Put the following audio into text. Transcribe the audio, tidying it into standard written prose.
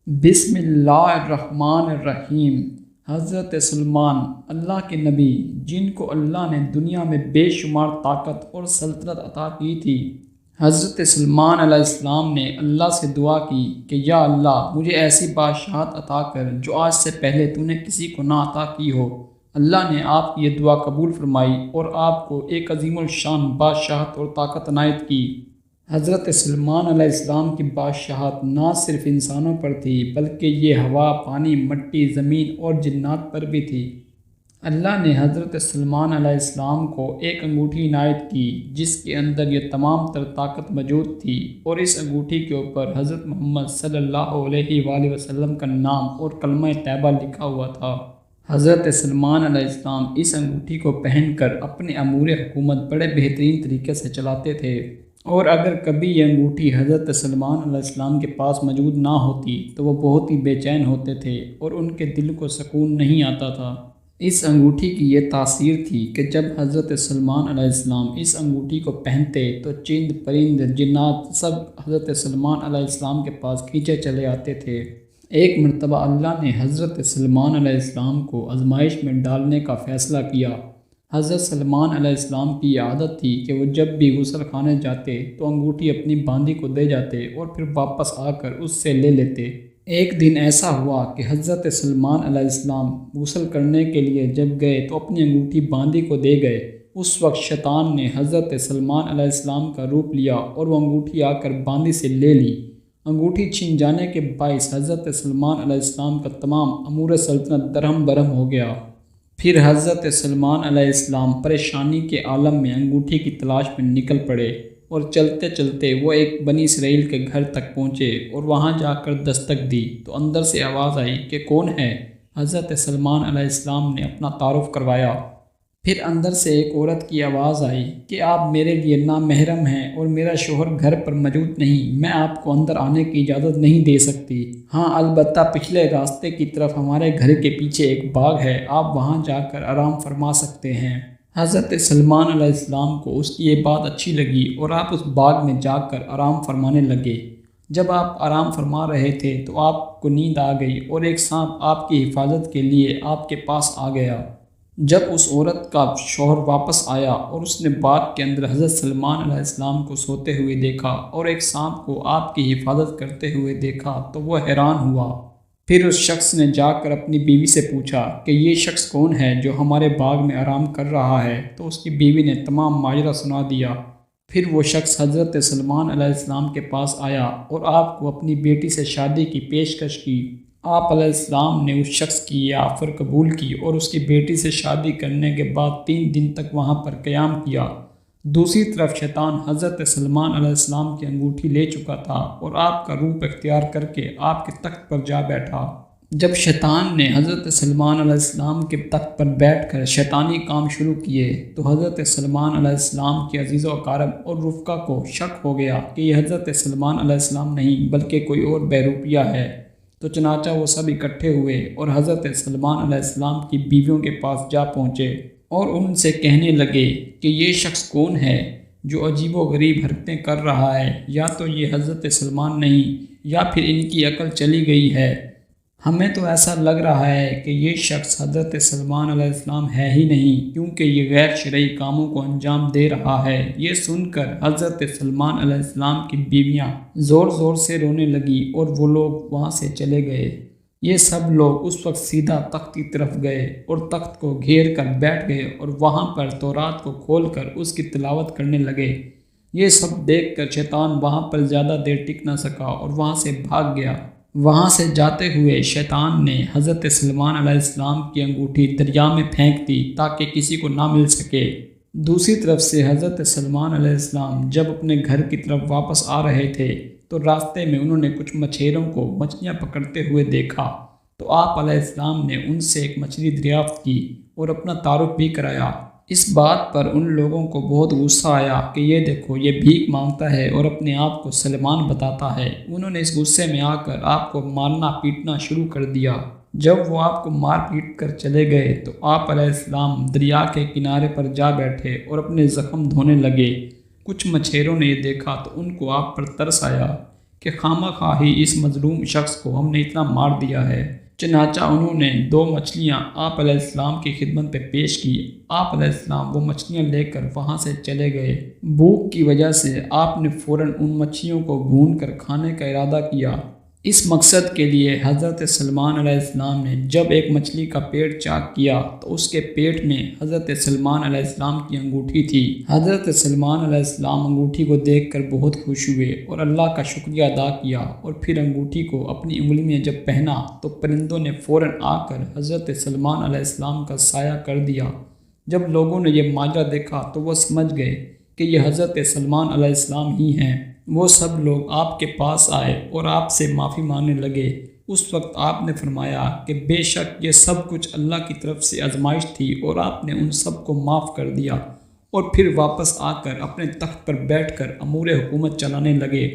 بسم اللہ الرحمن الرحیم۔ حضرت سلمان اللہ کے نبی، جن کو اللہ نے دنیا میں بے شمار طاقت اور سلطنت عطا کی تھی، حضرت سلمان علیہ السلام نے اللہ سے دعا کی کہ یا اللہ، مجھے ایسی بادشاہت عطا کر جو آج سے پہلے تو نے کسی کو نہ عطا کی ہو۔ اللہ نے آپ کی یہ دعا قبول فرمائی اور آپ کو ایک عظیم الشان بادشاہت اور طاقت عنایت کی۔ حضرت سلمان علیہ السلام کی بادشاہت نہ صرف انسانوں پر تھی، بلکہ یہ ہوا، پانی، مٹی، زمین اور جنات پر بھی تھی۔ اللہ نے حضرت سلمان علیہ السلام کو ایک انگوٹھی عنایت کی جس کے اندر یہ تمام تر طاقت موجود تھی، اور اس انگوٹھی کے اوپر حضرت محمد صلی اللہ علیہ وآلہ وسلم کا نام اور کلمہ طیبہ لکھا ہوا تھا۔ حضرت سلمان علیہ السلام اس انگوٹھی کو پہن کر اپنے امور حکومت بڑے بہترین طریقے سے چلاتے تھے، اور اگر کبھی یہ انگوٹھی حضرت سلمان علیہ السلام کے پاس موجود نہ ہوتی تو وہ بہت ہی بے چین ہوتے تھے اور ان کے دل کو سکون نہیں آتا تھا۔ اس انگوٹھی کی یہ تاثیر تھی کہ جب حضرت سلمان علیہ السلام اس انگوٹھی کو پہنتے تو چند پرند جنات سب حضرت سلمان علیہ السلام کے پاس کھینچے چلے آتے تھے۔ ایک مرتبہ اللہ نے حضرت سلمان علیہ السلام کو آزمائش میں ڈالنے کا فیصلہ کیا۔ حضرت سلمان علیہ السلام کی یہ عادت تھی کہ وہ جب بھی غسل خانے جاتے تو انگوٹھی اپنی باندی کو دے جاتے اور پھر واپس آ کر اس سے لے لیتے۔ ایک دن ایسا ہوا کہ حضرت سلمان علیہ السلام غسل کرنے کے لیے جب گئے تو اپنی انگوٹھی باندی کو دے گئے۔ اس وقت شیطان نے حضرت سلمان علیہ السلام کا روپ لیا اور وہ انگوٹھی آ کر باندی سے لے لی۔ انگوٹھی چھن جانے کے باعث حضرت سلمان علیہ السلام کا تمام امور سلطنت درہم برہم ہو گیا۔ پھر حضرت سلمان علیہ السلام پریشانی کے عالم میں انگوٹھی کی تلاش میں نکل پڑے، اور چلتے چلتے وہ ایک بنی اسرائیل کے گھر تک پہنچے اور وہاں جا کر دستک دی تو اندر سے آواز آئی کہ کون ہے؟ حضرت سلمان علیہ السلام نے اپنا تعارف کروایا۔ پھر اندر سے ایک عورت کی آواز آئی کہ آپ میرے لیے نامحرم ہیں اور میرا شوہر گھر پر موجود نہیں، میں آپ کو اندر آنے کی اجازت نہیں دے سکتی۔ ہاں البتہ پچھلے راستے کی طرف ہمارے گھر کے پیچھے ایک باغ ہے، آپ وہاں جا کر آرام فرما سکتے ہیں۔ حضرت سلمان علیہ السلام کو اس کی یہ بات اچھی لگی اور آپ اس باغ میں جا کر آرام فرمانے لگے۔ جب آپ آرام فرما رہے تھے تو آپ کو نیند آ گئی اور ایک سانپ آپ کی حفاظت کے لیے آپ کے پاس آ گیا۔ جب اس عورت کا شوہر واپس آیا اور اس نے باغ کے اندر حضرت سلمان علیہ السلام کو سوتے ہوئے دیکھا اور ایک سانپ کو آپ کی حفاظت کرتے ہوئے دیکھا تو وہ حیران ہوا۔ پھر اس شخص نے جا کر اپنی بیوی سے پوچھا کہ یہ شخص کون ہے جو ہمارے باغ میں آرام کر رہا ہے؟ تو اس کی بیوی نے تمام ماجرا سنا دیا۔ پھر وہ شخص حضرت سلمان علیہ السلام کے پاس آیا اور آپ کو اپنی بیٹی سے شادی کی پیشکش کی۔ آپ علیہ السلام نے اس شخص کی یہ آفر قبول کی اور اس کی بیٹی سے شادی کرنے کے بعد 3 دن تک وہاں پر قیام کیا۔ دوسری طرف شیطان حضرت سلمان علیہ السلام کی انگوٹھی لے چکا تھا اور آپ کا روپ اختیار کر کے آپ کے تخت پر جا بیٹھا۔ جب شیطان نے حضرت سلمان علیہ السلام کے تخت پر بیٹھ کر شیطانی کام شروع کیے تو حضرت سلمان علیہ السلام کے عزیز و اقارب اور رفقا کو شک ہو گیا کہ یہ حضرت سلمان علیہ السلام نہیں بلکہ کوئی اور بہروپیہ ہے۔ تو چنانچہ وہ سب اکٹھے ہوئے اور حضرت سلمان علیہ السلام کی بیویوں کے پاس جا پہنچے اور ان سے کہنے لگے کہ یہ شخص کون ہے جو عجیب و غریب حرکتیں کر رہا ہے؟ یا تو یہ حضرت سلمان نہیں یا پھر ان کی عقل چلی گئی ہے۔ ہمیں تو ایسا لگ رہا ہے کہ یہ شخص حضرت سلمان علیہ السلام ہے ہی نہیں، کیونکہ یہ غیر شرعی کاموں کو انجام دے رہا ہے۔ یہ سن کر حضرت سلمان علیہ السلام کی بیویاں زور زور سے رونے لگی اور وہ لوگ وہاں سے چلے گئے۔ یہ سب لوگ اس وقت سیدھا تخت کی طرف گئے اور تخت کو گھیر کر بیٹھ گئے اور وہاں پر تورات کو کھول کر اس کی تلاوت کرنے لگے۔ یہ سب دیکھ کر شیطان وہاں پر زیادہ دیر ٹک نہ سکا اور وہاں سے بھاگ گیا۔ وہاں سے جاتے ہوئے شیطان نے حضرت سلمان علیہ السلام کی انگوٹھی دریا میں پھینک دی تاکہ کسی کو نہ مل سکے۔ دوسری طرف سے حضرت سلمان علیہ السلام جب اپنے گھر کی طرف واپس آ رہے تھے تو راستے میں انہوں نے کچھ مچھیروں کو مچھلیاں پکڑتے ہوئے دیکھا، تو آپ علیہ السلام نے ان سے ایک مچھلی دریافت کی اور اپنا تعارف بھی کرایا۔ اس بات پر ان لوگوں کو بہت غصہ آیا کہ یہ دیکھو، یہ بھیک مانگتا ہے اور اپنے آپ کو سلمان بتاتا ہے۔ انہوں نے اس غصے میں آ کر آپ کو مارنا پیٹنا شروع کر دیا۔ جب وہ آپ کو مار پیٹ کر چلے گئے تو آپ علیہ السلام دریا کے کنارے پر جا بیٹھے اور اپنے زخم دھونے لگے۔ کچھ مچھیروں نے یہ دیکھا تو ان کو آپ پر ترس آیا کہ خامہ خواہ ہی اس مظلوم شخص کو ہم نے اتنا مار دیا ہے۔ چنانچہ انہوں نے 2 مچھلیاں آپ علیہ السلام کی خدمت پہ پیش کی۔ آپ علیہ السلام وہ مچھلیاں لے کر وہاں سے چلے گئے۔ بھوک کی وجہ سے آپ نے فوراً ان مچھلیوں کو بھون کر کھانے کا ارادہ کیا۔ اس مقصد کے لیے حضرت سلمان علیہ السلام نے جب ایک مچھلی کا پیٹ چاک کیا تو اس کے پیٹ میں حضرت سلمان علیہ السلام کی انگوٹھی تھی۔ حضرت سلمان علیہ السلام انگوٹھی کو دیکھ کر بہت خوش ہوئے اور اللہ کا شکریہ ادا کیا، اور پھر انگوٹھی کو اپنی انگلی میں جب پہنا تو پرندوں نے فوراً آ کر حضرت سلمان علیہ السلام کا سایہ کر دیا۔ جب لوگوں نے یہ ماجرا دیکھا تو وہ سمجھ گئے کہ یہ حضرت سلمان علیہ السلام ہی ہیں۔ وہ سب لوگ آپ کے پاس آئے اور آپ سے معافی مانگنے لگے۔ اس وقت آپ نے فرمایا کہ بے شک یہ سب کچھ اللہ کی طرف سے آزمائش تھی، اور آپ نے ان سب کو معاف کر دیا، اور پھر واپس آ کر اپنے تخت پر بیٹھ کر امور حکومت چلانے لگے۔